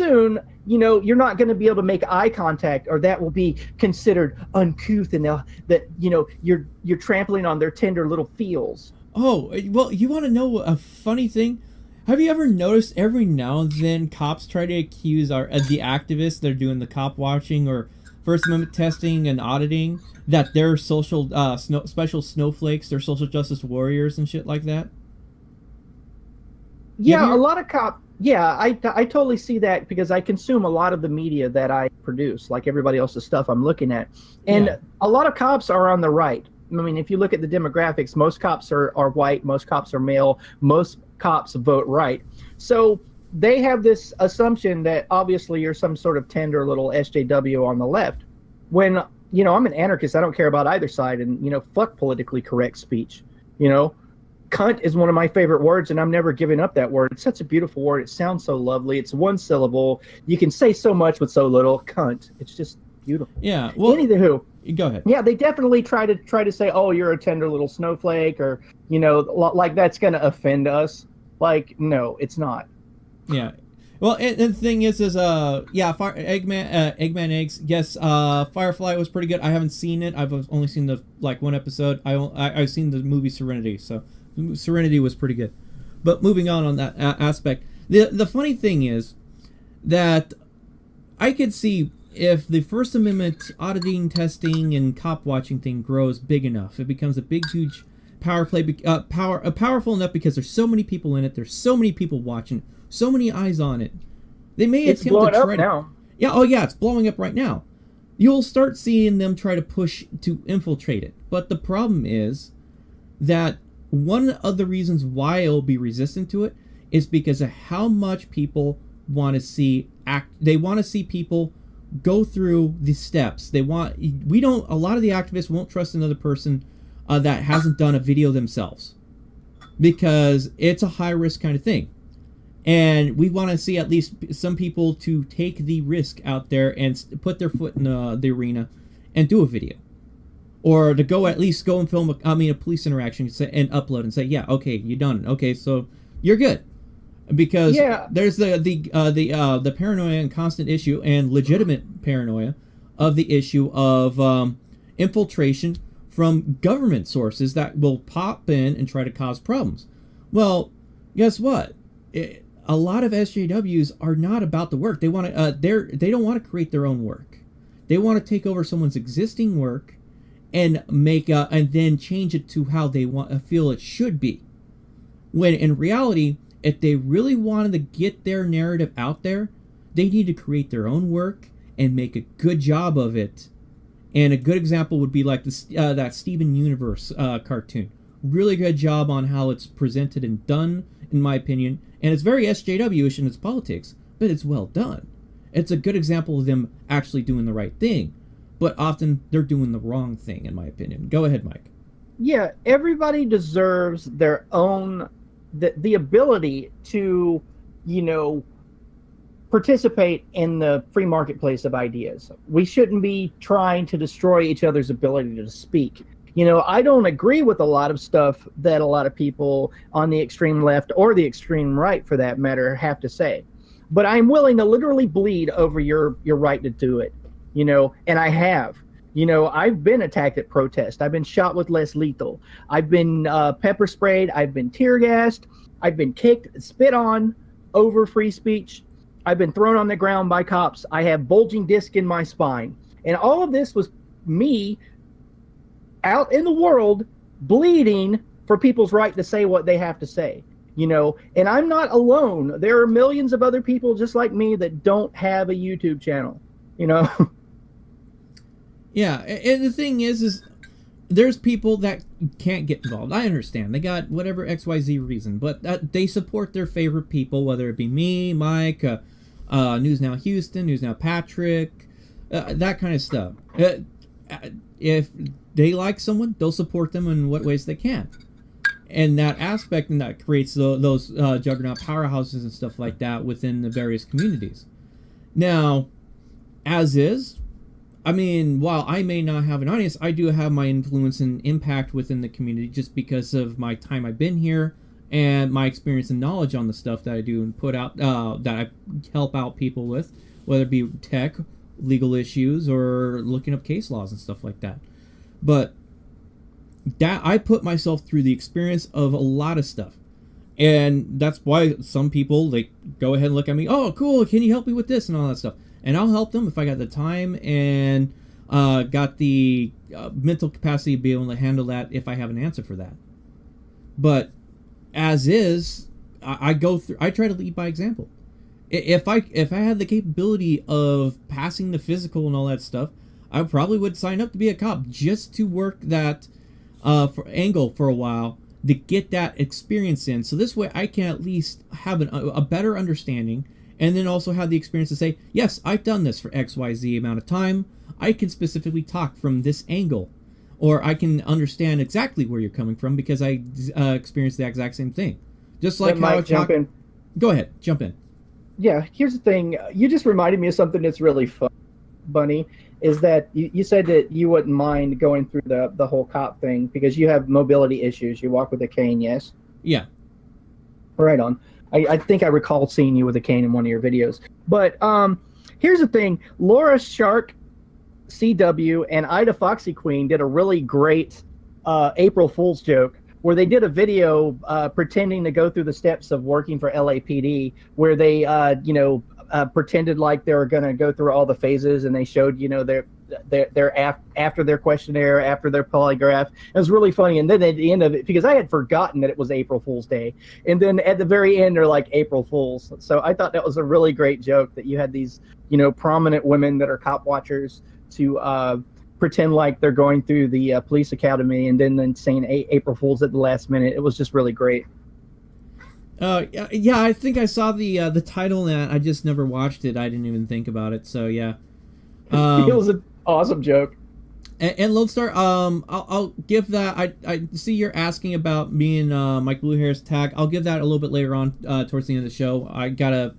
soon, you're not going to be able to make eye contact, or that will be considered uncouth, and that you're trampling on their tender little feels. Oh, well, you want to know a funny thing? Have you ever noticed every now and then cops try to accuse the activists that are doing the cop watching or First Amendment testing and auditing that they're social special snowflakes, they're social justice warriors and shit like that? Yeah, a lot of cops. Yeah, I totally see that, because I consume a lot of the media that I produce, like everybody else's stuff I'm looking at. And a lot of cops are on the right. I mean, if you look at the demographics, most cops are white, most cops are male, most cops vote right. So they have this assumption that obviously you're some sort of tender little SJW on the left. When, I'm an anarchist, I don't care about either side, and, fuck politically correct speech. Cunt is one of my favorite words, and I'm never giving up that word. It's such a beautiful word. It sounds so lovely. It's one syllable. You can say so much with so little. Cunt. It's just beautiful. Yeah. Well, anywho, go ahead. Yeah, they definitely try to say, oh, you're a tender little snowflake, or like that's gonna offend us. Like, no, it's not. Yeah. Well, and the thing is Eggman Eggs. Yes, Firefly was pretty good. I haven't seen it. I've only seen the one episode. I've seen the movie Serenity, so Serenity was pretty good. But moving on that aspect, the funny thing is that I could see if the First Amendment auditing, testing, and cop watching thing grows big enough, it becomes a big, huge powerful enough because there's so many people in it. There's so many people watching, so many eyes on it. They may attempt to try now. Yeah, oh yeah, it's blowing up right now. You'll start seeing them try to push to infiltrate it. But the problem is that one of the reasons why it'll be resistant to it is because of how much people want to see they want to see people go through the steps. A lot of the activists won't trust another person that hasn't done a video themselves, because it's a high risk kind of thing. And we want to see at least some people to take the risk out there and put their foot in the arena and do a video. Or to at least go and film a police interaction and upload and say, yeah, okay, you done it. Okay, so you're good. Because there's the paranoia and constant issue and legitimate paranoia of the issue of infiltration from government sources that will pop in and try to cause problems. Well, guess what? A lot of SJWs are not about the work. They want to. They don't want to create their own work. They want to take over someone's existing work and and then change it to how they feel it should be. When in reality, if they really wanted to get their narrative out there, they need to create their own work and make a good job of it. And a good example would be like that Steven Universe cartoon. Really good job on how it's presented and done, in my opinion. And it's very SJW-ish in its politics, but it's well done. It's a good example of them actually doing the right thing. But often they're doing the wrong thing, in my opinion. Go ahead, Mike. Yeah, everybody deserves their own, the ability to, participate in the free marketplace of ideas. We shouldn't be trying to destroy each other's ability to speak. I don't agree with a lot of stuff that a lot of people on the extreme left or the extreme right, for that matter, have to say. But I'm willing to literally bleed over your right to do it, and I have. I've been attacked at protest. I've been shot with less lethal. I've been pepper sprayed. I've been tear gassed. I've been kicked, spit on over free speech. I've been thrown on the ground by cops. I have bulging disc in my spine. And all of this was me out in the world bleeding for people's right to say what they have to say, and I'm not alone. There are millions of other people just like me that don't have a YouTube channel, Yeah, and the thing is there's people that can't get involved. I understand. They got whatever XYZ reason, but they support their favorite people, whether it be me, Mike, News Now Houston, News Now Patrick, that kind of stuff. If they like someone, they'll support them in what ways they can. And that aspect, and that creates those juggernaut powerhouses and stuff like that within the various communities. Now, as is, I mean, while I may not have an audience, I do have my influence and impact within the community just because of my time I've been here and my experience and knowledge on the stuff that I do and put out, that I help out people with, whether it be tech, legal issues, or looking up case laws and stuff like that. But that I put myself through the experience of a lot of stuff. And that's why some people, like, go ahead and look at me, oh, cool, can you help me with this and all that stuff? And I'll help them if I got the time and got the mental capacity to be able to handle that if I have an answer for that. But as is, I try to lead by example. If I had the capability of passing the physical and all that stuff, I probably would sign up to be a cop just to work that angle for a while to get that experience in. So this way I can at least have a better understanding, and then also have the experience to say, yes, I've done this for XYZ amount of time. I can specifically talk from this angle, or I can understand exactly where you're coming from because I experienced the exact same thing. Just like how I jump in. Go ahead, jump in. Yeah, here's the thing. You just reminded me of something that's really fun, Bunny, is that you said that you wouldn't mind going through the whole cop thing because you have mobility issues. You walk with a cane, yes? Yeah. Right on. I think I recall seeing you with a cane in one of your videos. But here's the thing. Laura Shark CW and Ida Foxy Queen did a really great April Fool's joke where they did a video pretending to go through the steps of working for LAPD, where they pretended like they were going to go through all the phases, and they showed their after their questionnaire, after their polygraph. It was really funny. And then at the end of it, because I had forgotten that it was April Fool's Day, and then at the very end they're like April Fools. So I thought that was a really great joke that you had these prominent women that are cop watchers to pretend like they're going through the police academy, and then saying April Fools at the last minute. It was just really great. Yeah, I think I saw the title, and I just never watched it. I didn't even think about it. So yeah, it was an awesome joke. And Lodestar, I'll give that. I see you're asking about me and Mike Bluehair's tag. I'll give that a little bit later on towards the end of the show. I gotta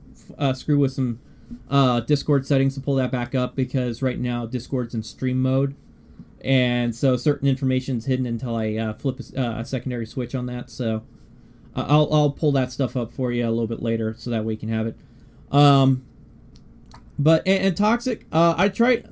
screw with some Discord settings to pull that back up, because right now Discord's in stream mode, and so certain information's hidden until I flip a secondary switch on that. So I'll pull that stuff up for you a little bit later, so that way you can have it. But Toxic, I try.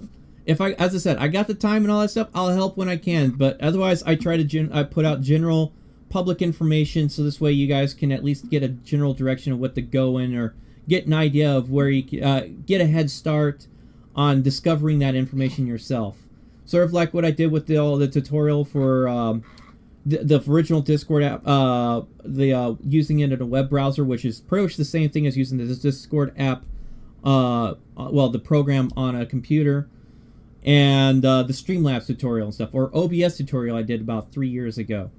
As I said, I got the time and all that stuff, I'll help when I can. But otherwise, I try to I put out general public information, so this way you guys can at least get a general direction of what to go in, or get an idea of where you can get a head start on discovering that information yourself. Sort of like what I did with the tutorial for the original Discord app, using it in a web browser, which is pretty much the same thing as using the Discord app, the program on a computer, and the Streamlabs tutorial and stuff, or OBS tutorial I did about 3 years ago.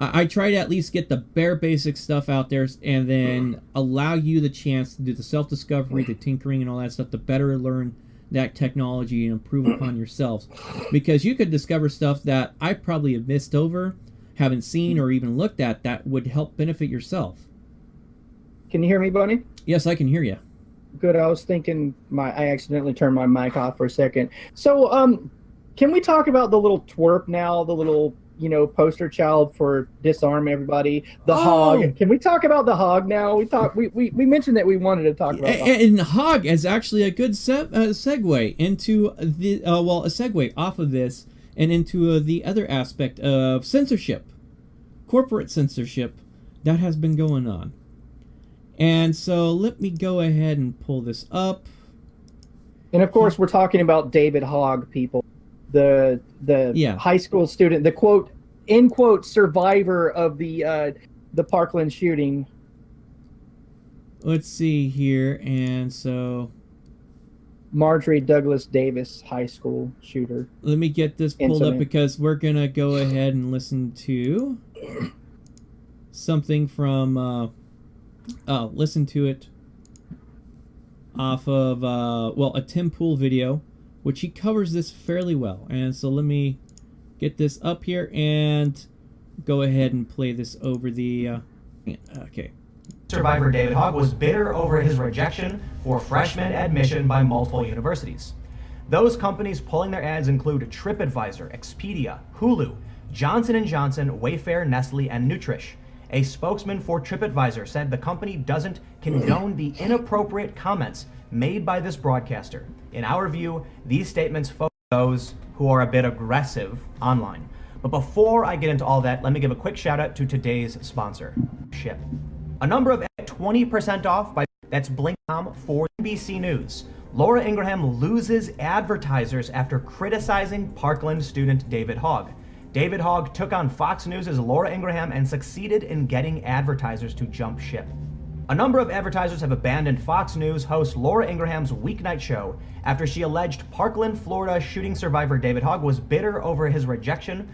I try to at least get the bare basic stuff out there, and then allow you the chance to do the self-discovery, the tinkering, and all that stuff to better learn that technology and improve upon yourselves. Because you could discover stuff that I probably have missed over, haven't seen, or even looked at, that would help benefit yourself. Can you hear me, Bunny? Yes, I can hear you. Good. I was thinking I accidentally turned my mic off for a second. So, can we talk about the little twerp now, the little poster child for disarm everybody, the hog? Can we talk about the hog now? We mentioned that we wanted to talk about and hog is actually a good segue into the a segue off of this and into the other aspect of censorship, corporate censorship that has been going on. And so let me go ahead and pull this up. And of course, we're talking about David Hogg, people. The high school student, the quote, end quote, survivor of the Parkland shooting. Let's see here. And so Marjorie Douglas Davis high school shooter. Let me get this pulled up, because we're going to go ahead and listen to something from listen to it off of a Tim Pool video, which he covers this fairly well. And so let me get this up here and go ahead and play this over the okay. Survivor David Hogg was bitter over his rejection for freshman admission by multiple universities. Those companies pulling their ads include TripAdvisor, Expedia, Hulu, Johnson & Johnson, Wayfair, Nestle, and Nutrish. A spokesman for TripAdvisor said the company doesn't condone the inappropriate comments made by this broadcaster. In our view, these statements focus on those who are a bit aggressive online. But before I get into all that, let me give a quick shout out to today's sponsor, Ship. A number of 20% off by that's Blink.com for NBC News. Laura Ingraham loses advertisers after criticizing Parkland student David Hogg. David Hogg took on Fox News' Laura Ingraham and succeeded in getting advertisers to jump ship. A number of advertisers have abandoned Fox News host Laura Ingraham's weeknight show after she alleged Parkland, Florida shooting survivor David Hogg was bitter over his rejection